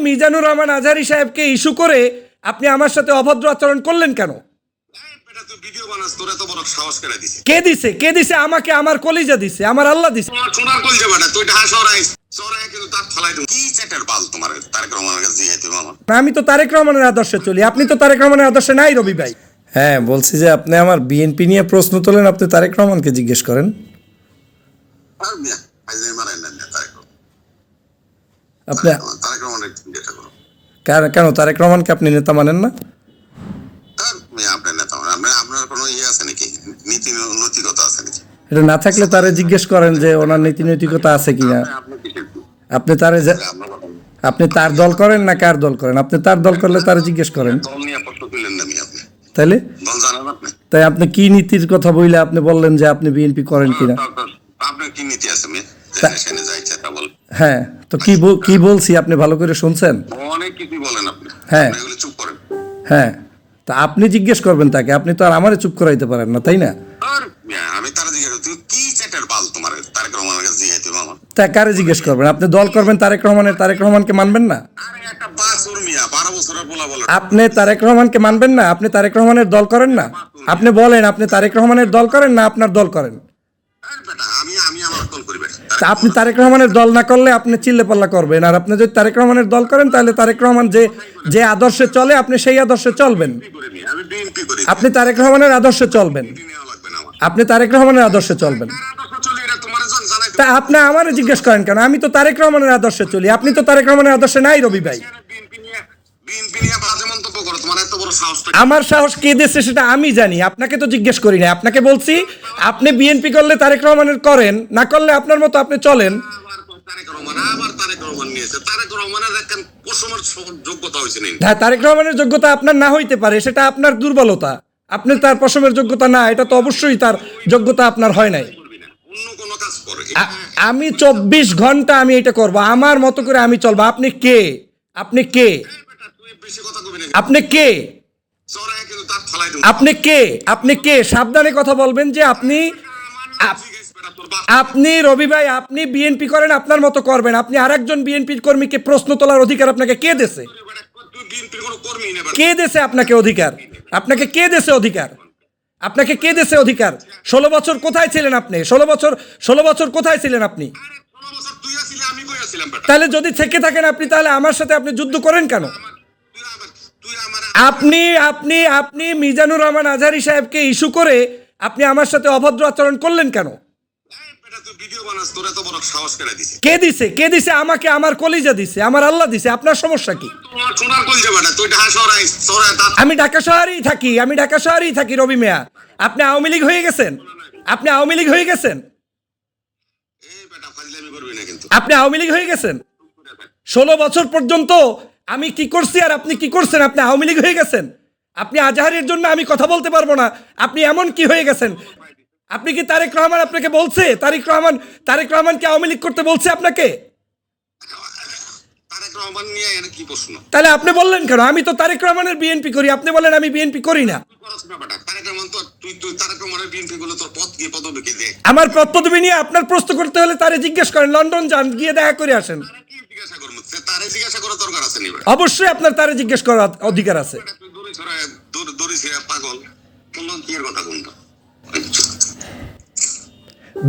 মিজানুর রহমান আজহারী সাহেবকে ইস্যু করে আপনি আমার সাথে অভদ্র আচরণ করলেন কেন? কে দিছে? কে দিছে? আমাকে আমার কলিজা দিছে, আমার আল্লাহ দিছে। আমি তো তারেক রহমানের আদর্শে চলি, আপনি তো তারেক রহমানের আদর্শে নাই রবি ভাই। হ্যাঁ, বলছি যে আপনি আমার বিএনপি নিয়ে প্রশ্ন তোলেন, আপনি তারেক রহমানকে জিজ্ঞেস করেন। আপনি কেন তারেক রহমানকে আপনি নেতা মানেন না? এটা না থাকলে তারে জিজ্ঞেস করেন যে ওনার নীতি নৈতিকতা আছে কিনা। আপনি তারে আপনি তার দল করেন না কার দল করেন? আপনি তার দল করলে তারে জিজ্ঞেস করেন। তাইলে তাই আপনি কি নীতির কথা বইলে আপনি বললেন যে আপনি বিএনপি করেন কিনা? হ্যাঁ, তো কি বলছি আপনি ভালো করে শুনছেন? হ্যাঁ হ্যাঁ, তা আপনি জিজ্ঞেস করবেন তাকে, আপনি তো আর আমারে চুপ করাইতে পারেন না, তাই না? তা কারে জিজ্ঞেস করবেন? আপনি দল করবেন তারেক রহমানকে মানবেন না? আপনি তারেক রহমানকে মানবেন না? আপনি তারেক রহমানের দল করেন না? আপনি বলেন আপনি তারেক রহমানের দল করেন না আপনার দল করেন? আপনি তারেক রহমানের দল না করলে আপনি চিল্লাপাল্লা করবেন, আর আপনি যদি তারেক রহমানের দল করেন তাহলে তারেক রহমান যে আদর্শে চলে আপনি সেই আদর্শে চলবেন। আপনি তারেক রহমানের আদর্শে চলবেন, আপনি তারেক রহমানের আদর্শে চলবেন। তা আপনি আমারে জিজ্ঞেস করেন কেন? আমি তো তারেক রহমানের আদর্শে চলি, আপনি তো তারেক রহমানের আদর্শে নাই রবি ভাই। আমার সাহস কে দিয়েছে সেটা আমি জানি, আপনাকে তো জিজ্ঞেস করি না। আপনাকে বলছি আপনি বিএনপি করলে তারেক রহমানের করেন, না করলে আপনার মতো আপনি চলেন। তারেক রহমানের যোগ্যতা আপনার না হইতে পারে, সেটা আপনার দুর্বলতা। আপনি তার পশমের যোগ্যতা না, এটা তো অবশ্যই তার যোগ্যতা আপনার হয় নাই। আমি 24 ঘন্টা আমি এটা করব, আমার মতো করে আমি চলবো। আপনি কে? আপনি কে? আপনি কে? আপনি কে? আপনি কে? সাবধানে কথা বলবেন যে আপনি রবি ভাই আপনি বিএনপি করেন, আপনার মতো করবেন। আপনি আরেকজন বিএনপি কর্মীকে প্রশ্ন তোলার অধিকার আপনাকে কে দিয়েছে? কে দিয়েছে আপনাকে অধিকার? আপনাকে কে দিয়েছে অধিকার? আপনাকে কে দিয়েছে অধিকার? 16 বছর কোথায় ছিলেন আপনি? 16 বছর কোথায় ছিলেন আপনি? তাহলে যদি থেকে থাকেন আপনি, তাহলে আমার সাথে আপনি যুদ্ধ করেন কেন? আপনি মিজানুর রহমান আজহারী সাহেবকে ইস্যু করে আপনি আমার সাথে অভদ্র আচরণ করলেন কেন? কে দিছে? কে দিছে? আমাকে আমার কলিজা দিছে, আমার আল্লাহ দিছে। আপনার সমস্যা কি? আমি ঢাকা শহরেই থাকি রবি মিয়া। আপনি আওয়ামী লীগ হয়ে গেছেন? আপনি আওয়ামী লীগ হয়ে গেছেন? আপনি আওয়ামী লীগ হয়ে গেছেন? 16 বছর পর্যন্ত আমি কি করছি আর আপনি কি করছেন? আপনি আওয়ামী লীগ হয়ে গেছেন। আপনি আজহারের জন্য আমি কথা বলতে পারবো না। আপনি এমন কি হয়ে গেছেন? আপনি কি তারেক রহমান আপনাকে বলছে? তারেক রহমান কি আওয়ামী লীগ করতে বলছে আপনাকে? তাহলে আপনি বললেন কেন? আমি তো তারেক রহমানের বিএনপি করি, আপনি বলেন আমি বিএনপি করি না। আমার পদ পদবি নিয়ে আপনার প্রশ্ন করতে হলে তারে জিজ্ঞেস করেন, লন্ডন যান, গিয়ে দেখা করে আসেন। অবশ্যই আপনার তারে জিজ্ঞেস করার অধিকার আছে।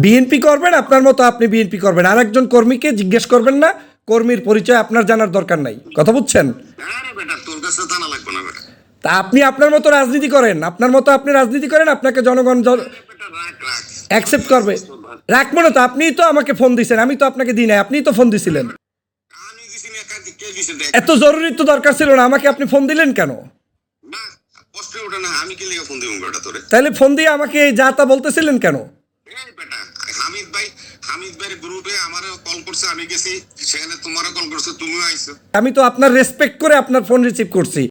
বিএনপি করবেন আপনার মতো, আপনি বিএনপি করবেন, আর একজন কর্মীকে জিজ্ঞেস করবেন না। কর্মীর পরিচয় আপনার জানার দরকার নাই, কথা বুঝছেন? তা আপনি আপনার মতো রাজনীতি করেন, আপনি রাজনীতি করেন, আপনাকে জনগণ অ্যাকসেপ্ট করবে। রাখবো না তো, আপনিই তো আমাকে ফোন দিয়েছেন, আমি তো আপনাকে দিই নাই, আপনিই তো ফোন দিছিলেন। এত জরুরি তো দরকার ছিল না, আমাকে আপনি ফোন দিলেন কেন? তাহলে ফোন দিয়ে আমাকে যা তা বলতেছিলেন কেন? আমি তো আপনার রেসপেক্ট করে আপনার ফোন রিসিভ করছি।